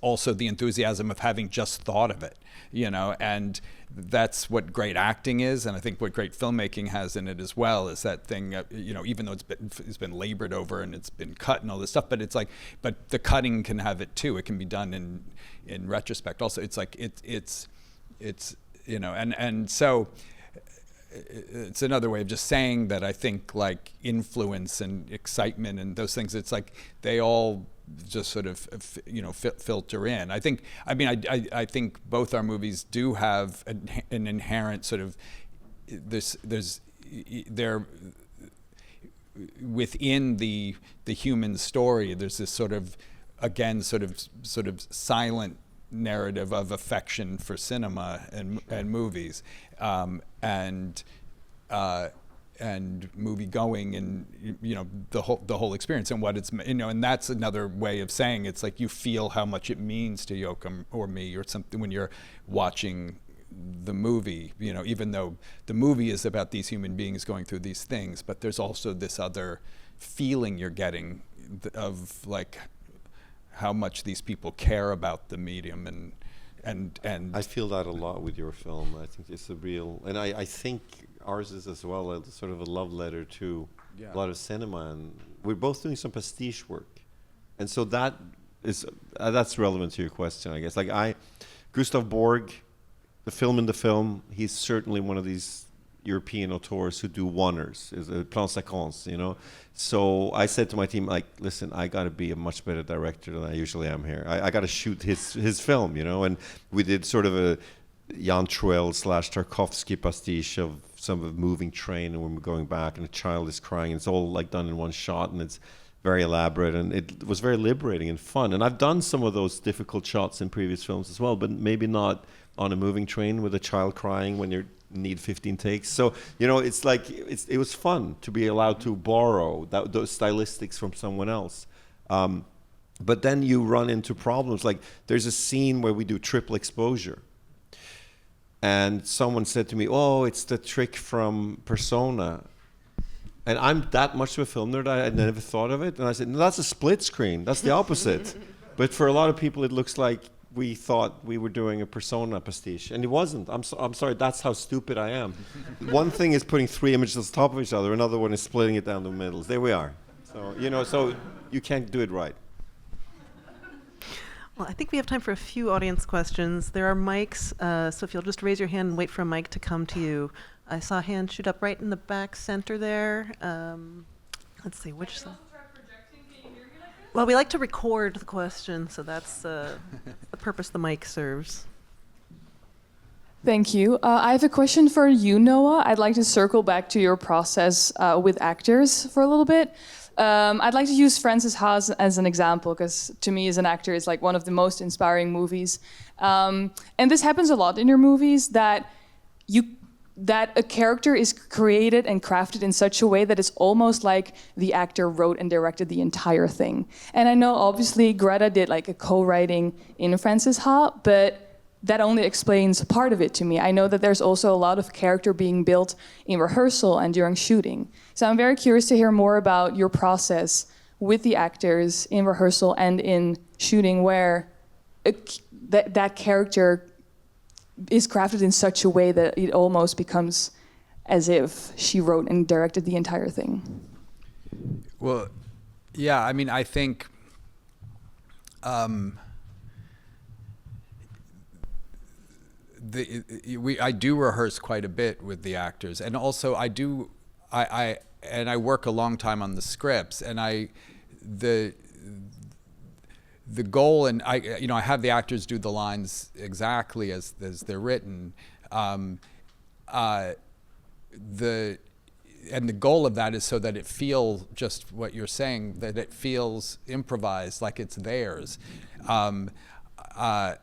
also the enthusiasm of having just thought of it, you know, and that's what great acting is, and I think what great filmmaking has in it as well is that thing, you know, even though it's been labored over and it's been cut and all this stuff, but it's like, but the cutting can have it too. It can be done in retrospect. Also, it's like it's you know, and so it's another way of just saying that I think like influence and excitement and those things, it's like they all just sort of, you know, filter in. I think both our movies do have an inherent sort of they're within the human story. There's this sort of, again, sort of silent narrative of affection for cinema and movies, and movie going, and you know, the whole experience and what it's, you know, and that's another way of saying it's like you feel how much it means to Joachim or me or something when you're watching the movie, you know, even though the movie is about these human beings going through these things, but there's also this other feeling you're getting of like how much these people care about the medium and I feel that a lot with your film. I think it's a real, and I think ours is as well, a sort of a love letter to a lot of cinema, and we're both doing some pastiche work, and so that is that's relevant to your question, I guess. Like Gustav Borg, the film, he's certainly one of these European auteurs who do one-ers, is a plan séquence, you know. So I said to my team, like, listen, I got to be a much better director than I usually am here. I got to shoot his film, you know. And we did sort of a Jan Troell / Tarkovsky pastiche of some of Moving Train, and when we're going back, and a child is crying, and it's all like done in one shot, and it's very elaborate, and it was very liberating and fun. And I've done some of those difficult shots in previous films as well, but maybe not on a moving train with a child crying when you need 15 takes. So, you know, it's like, it was fun to be allowed to borrow those stylistics from someone else. But then you run into problems. Like, there's a scene where we do triple exposure. And someone said to me, oh, it's the trick from Persona. And I'm that much of a film nerd, I never thought of it. And I said, no, that's a split screen. That's the opposite. But for a lot of people, it looks like we thought we were doing a Persona pastiche, and it wasn't. I'm sorry, that's how stupid I am. One thing is putting 3 images on top of each other, another one is splitting it down the middle. There we are. So, you know, so you can't do it right. Well, I think we have time for a few audience questions. There are mics, so if you'll just raise your hand and wait for a mic to come to you. I saw a hand shoot up right in the back center there. Let's see, which side? Well, we like to record the question, so that's the purpose the mic serves. Thank you. I have a question for you, Noah. I'd like to circle back to your process with actors for a little bit. I'd like to use Frances Ha as an example, because to me as an actor, it's like one of the most inspiring movies. And this happens a lot in your movies, that a character is created and crafted in such a way that it's almost like the actor wrote and directed the entire thing. And I know obviously Greta did like a co-writing in Frances Ha, but that only explains part of it to me. I know that there's also a lot of character being built in rehearsal and during shooting. So I'm very curious to hear more about your process with the actors in rehearsal and in shooting, where that character is crafted in such a way that it almost becomes as if she wrote and directed the entire thing. Well, yeah, I mean, I think I do rehearse quite a bit with the actors, and also I work a long time on the scripts, and the goal, and I have the actors do the lines exactly as they're written. And the goal of that is so that it feels just what you're saying, that it feels improvised, like it's theirs. That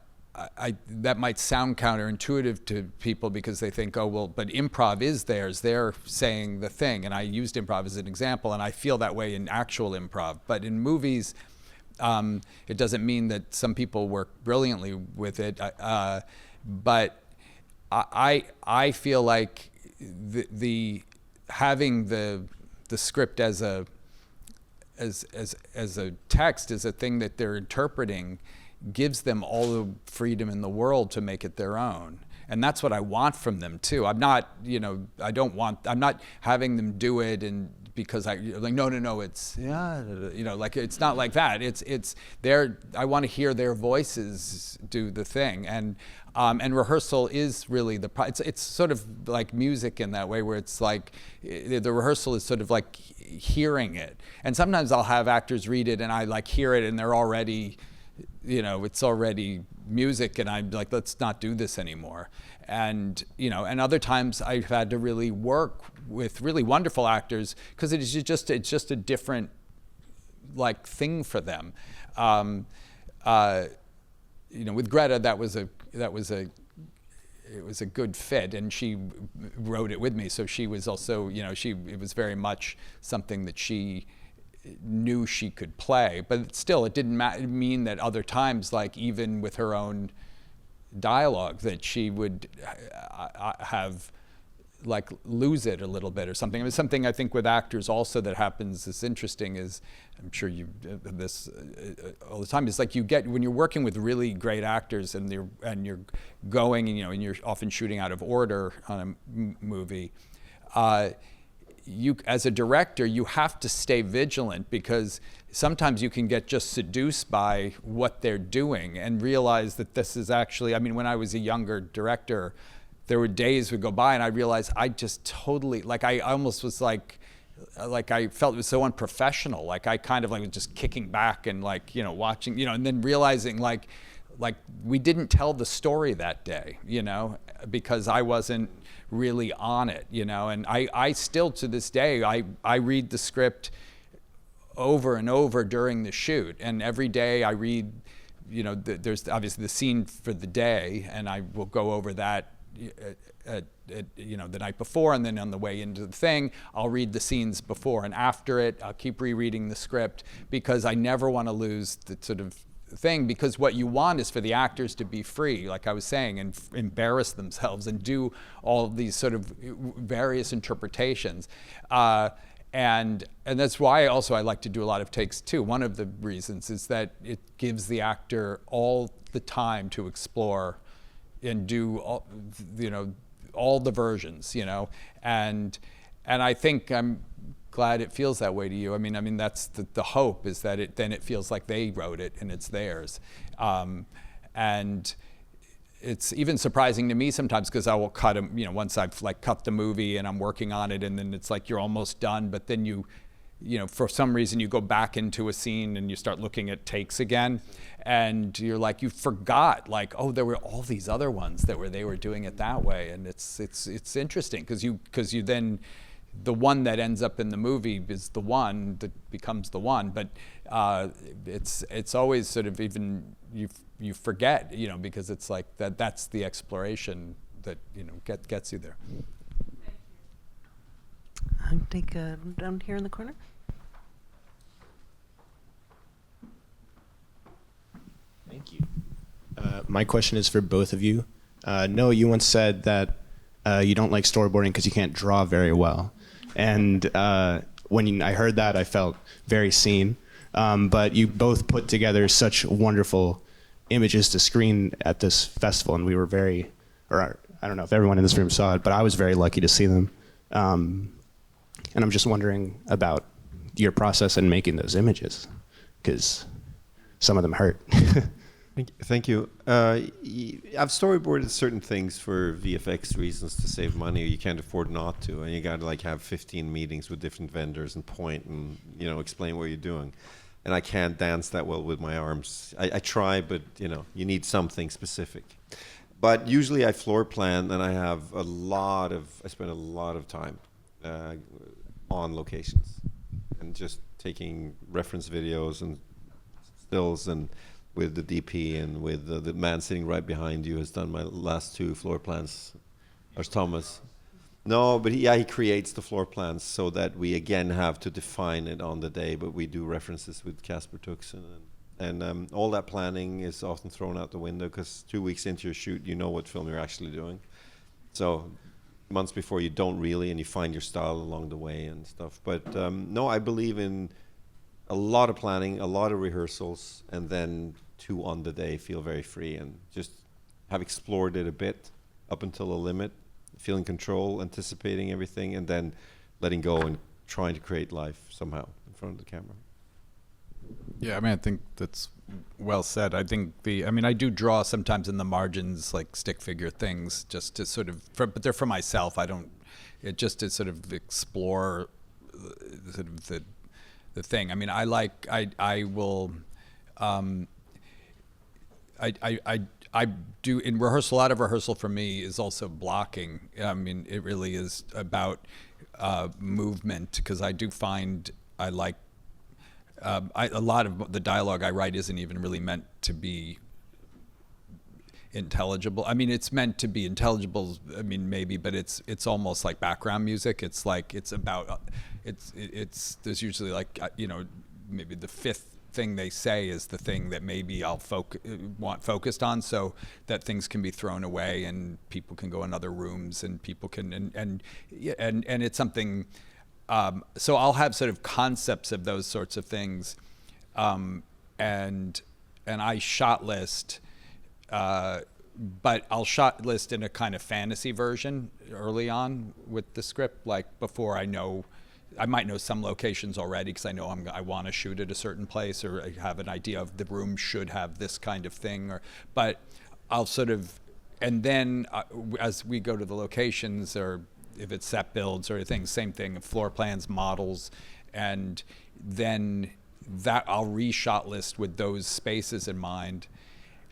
might sound counterintuitive to people because they think, oh, well, but improv is theirs. They're saying the thing. And I used improv as an example, and I feel that way in actual improv. But in movies, it doesn't mean that some people work brilliantly with it. But I feel like having the script as a text, as a thing that they're interpreting, gives them all the freedom in the world to make it their own. And that's what I want from them too. I'm not having them do it and because no, it's like it's not like that. It's I want to hear their voices do the thing, and rehearsal is really it's sort of like music in that way, where it's like the rehearsal is sort of like hearing it. And sometimes I'll have actors read it and I like hear it and they're already, it's already music, and I'm like, let's not do this anymore. And and other times I've had to really work with really wonderful actors because it's just a different like thing for them. With Greta, it was a good fit, and she wrote it with me, so she was also it was very much something that she knew she could play. But still, it didn't mean that other times, like even with her own dialogue, that she would have like lose it a little bit or something. I mean, something I think with actors also that happens is interesting is, I'm sure you have this all the time, is like you get, when you're working with really great actors and you're going, and, you know, and you're often shooting out of order on a movie, you, as a director, you have to stay vigilant, because sometimes you can get just seduced by what they're doing and realize that this is actually, I mean, when I was a younger director, there were days would go by and I realized I just totally, like I almost was like I felt it was so unprofessional. Like I kind of like was just kicking back and like, you know, watching, you know, and then realizing like we didn't tell the story that day, you know, because I wasn't really on it, you know. And I still to this day, I read the script over and over during the shoot, and every day I read, you know, there's obviously the scene for the day, and I will go over that you know, the night before, and then on the way into the thing, I'll read the scenes before and after it. I'll keep rereading the script, because I never want to lose the sort of thing, because what you want is for the actors to be free, like I was saying, and embarrass themselves and do all of these sort of various interpretations. And that's why also I like to do a lot of takes too. One of the reasons is that it gives the actor all the time to explore and do all, you know, all the versions, you know, and I think I'm glad it feels that way to you. I mean that's the hope, is that it feels like they wrote it and it's theirs, and it's even surprising to me sometimes, because I will cut them, you know, once I've like cut the movie and I'm working on it, and then it's like you're almost done, but then you know, for some reason you go back into a scene and you start looking at takes again, and you're like, you forgot, like, oh, there were all these other ones that they were doing it that way. And it's interesting, because you then, the one that ends up in the movie is the one that becomes the one, but it's always sort of, even you forget, you know, because it's like that's the exploration that, you know, gets you there. I'll take down here in the corner. Thank you. My question is for both of you. Noah, you once said that you don't like storyboarding because you can't draw very well. And when I heard that, I felt very seen. But you both put together such wonderful images to screen at this festival, and we were very, or I don't know if everyone in this room saw it, but I was very lucky to see them. And I'm just wondering about your process in making those images, because some of them hurt. Thank you. I've storyboarded certain things for VFX reasons, to save money. You can't afford not to, and you got to like have 15 meetings with different vendors and point and, you know, explain what you're doing. And I can't dance that well with my arms. I try, but you know, you need something specific. But usually I floor plan, and I spend a lot of time on locations and just taking reference videos and stills, and with the DP and with the man sitting right behind you has done my last 2 floor plans. There's Thomas. No, but he creates the floor plans so that we again have to define it on the day, but we do references with Casper Tuxen, and all that planning is often thrown out the window, because 2 weeks into your shoot, you know what film you're actually doing. So months before you don't really, and you find your style along the way and stuff. But no, I believe in a lot of planning, a lot of rehearsals, and then to on the day feel very free and just have explored it a bit up until a limit, feeling control, anticipating everything, and then letting go and trying to create life somehow in front of the camera. Yeah, I mean, I think that's well said. I think I do draw sometimes in the margins, like stick figure things, just to sort of, but they're for myself. Just to sort of explore sort of the thing. I mean, I do in rehearsal. A lot of rehearsal for me is also blocking. I mean, it really is about movement, because I do find I like a lot of the dialogue I write isn't even really meant to be intelligible. I mean, it's meant to be intelligible. I mean, maybe, but it's almost like background music. It's like it's about there's usually like you know, maybe the fifth thing they say is the thing that maybe I'll want focused on, so that things can be thrown away and people can go in other rooms and people can and it's something. So I'll have sort of concepts of those sorts of things, and I shot list. But I'll shot list in a kind of fantasy version early on with the script, like before I might know some locations already because I know I want to shoot at a certain place, or I have an idea of the room should have this kind of thing, but I'll sort of, and then as we go to the locations, or if it's set builds or things, same thing, floor plans, models, and then that I'll re-shot list with those spaces in mind.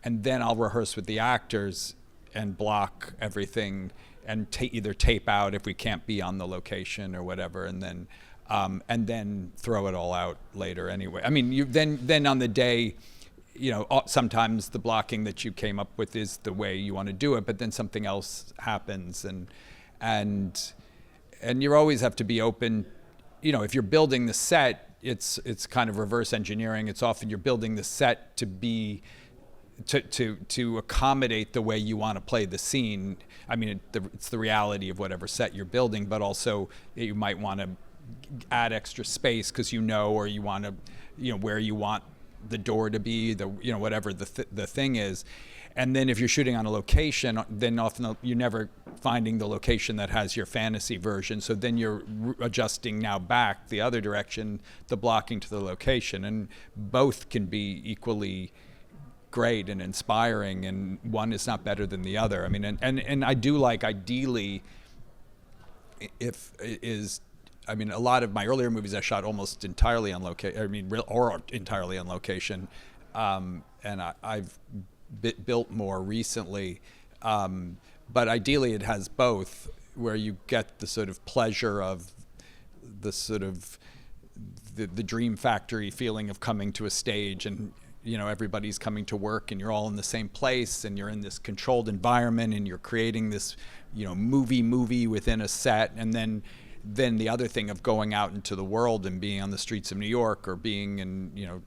And then I'll rehearse with the actors and block everything and either tape out if we can't be on the location or whatever, and then throw it all out later anyway. I mean, then on the day, sometimes the blocking that you came up with is the way you want to do it, but then something else happens, and you always have to be open. If you're building the set, it's kind of reverse engineering. It's often you're building the set to be to accommodate the way you want to play the scene. I mean, it's the reality of whatever set you're building, but also you might want to add extra space because or you want to, where you want the door to be, whatever the thing is. And then if you're shooting on a location, then often you're never finding the location that has your fantasy version. So then you're adjusting now back the other direction, the blocking to the location, and both can be equally great and inspiring, and one is not better than the other. I mean, and I do like, ideally, a lot of my earlier movies I shot almost entirely on location, or entirely on location, and I've built more recently, but ideally it has both, where you get the sort of pleasure of the sort of the dream factory feeling of coming to a stage, and everybody's coming to work and you're all in the same place and you're in this controlled environment and you're creating this, movie within a set. And then the other thing of going out into the world and being on the streets of New York, or being in,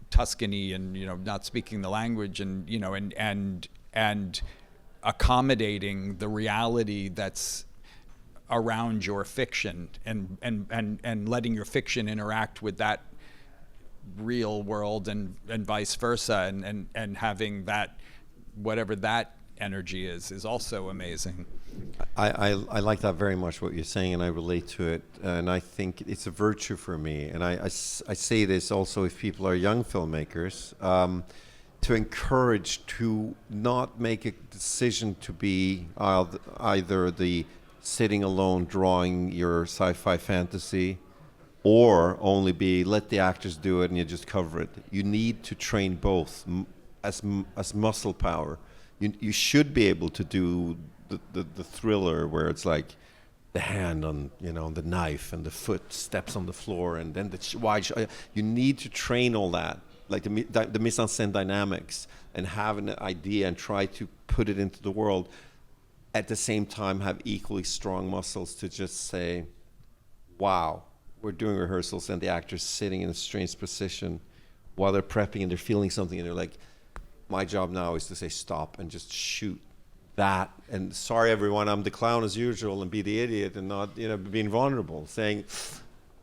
Tuscany, and, not speaking the language, and, and accommodating the reality that's around your fiction, and letting your fiction interact with that real world, and vice versa, and having that, whatever that energy is also amazing. I like that very much, what you're saying, and I relate to it, and I think it's a virtue for me. And I say this also if people are young filmmakers, to encourage to not make a decision to be either the sitting alone drawing your sci-fi fantasy, or only let the actors do it and you just cover it. You need to train both as muscle power. You should be able to do the thriller where it's like the hand on the knife and the foot steps on the floor and then the wide shot. You need to train all that, like the mise-en-scène dynamics, and have an idea and try to put it into the world. At the same time, have equally strong muscles to just say, wow, we're doing rehearsals and the actor's sitting in a strange position while they're prepping and they're feeling something, and they're like, my job now is to say stop and just shoot that. And sorry everyone, I'm the clown as usual, and be the idiot, and not being vulnerable, saying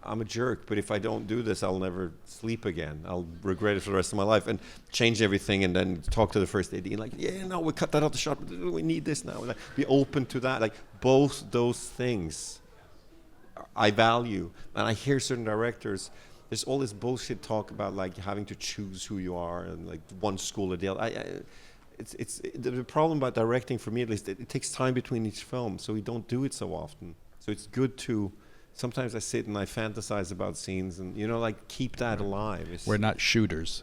I'm a jerk, but if I don't do this, I'll never sleep again. I'll regret it for the rest of my life, and change everything, and then talk to the first AD and like, yeah, no, we cut that out the shot, we need this now. And be open to that. Like, both those things I value. And I hear certain directors, there's all this bullshit talk about like having to choose who you are, and like one school or the other. It's the problem about directing, for me at least, it takes time between each film, so we don't do it so often. So it's good to, sometimes I sit and I fantasize about scenes, and like, keep that alive. We're not shooters.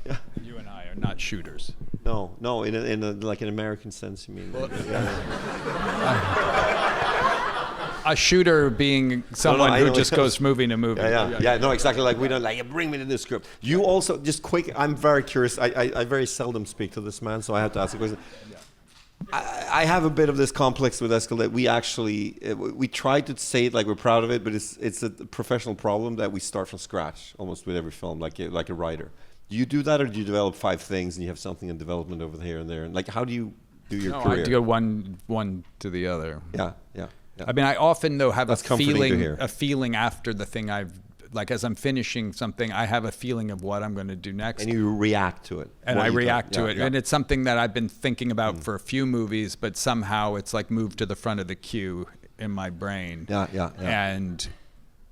Yeah. You and I are not shooters. No, in a like an American sense, you mean? Well, a shooter being someone who just goes movie to movie. Yeah, no, exactly. Like, we don't like, bring me to this script. You also, just quick, I'm very curious. I very seldom speak to this man, so I have to ask a question. I have a bit of this complex with Eskil that we actually, we try to say it like we're proud of it, but it's a professional problem that we start from scratch almost with every film, like a writer. Do you do that, or do you develop 5 things and you have something in development over here and there? And like, how do you do your career? I do one to the other. Yeah. I mean, I often though have That's comforting to hear. a feeling after the thing like as I'm finishing something, I have a feeling of what I'm going to do next. And you react to it. And I react to it. Yeah. And it's something that I've been thinking about for a few movies, but somehow it's like moved to the front of the queue in my brain. Yeah. And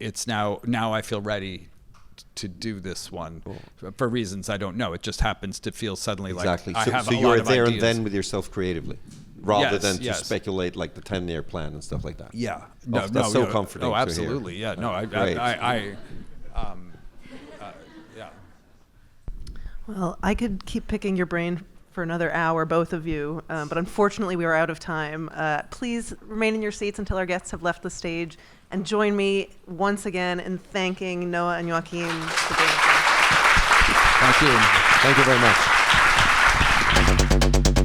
it's now I feel ready to do this one for reasons I don't know. It just happens to feel suddenly Exactly. like I have so a lot you're of there ideas. and then with yourself creatively, rather Yes, than to yes. speculate like the 10-year plan and stuff like that. Yeah. That's so comforting Oh, to hear. absolutely. Yeah. No, Great. yeah. Well, I could keep picking your brain for another hour, both of you, but unfortunately we are out of time. Please remain in your seats until our guests have left the stage, and join me once again in thanking Noah and Joachim for being here. Thank you. Thank you very much.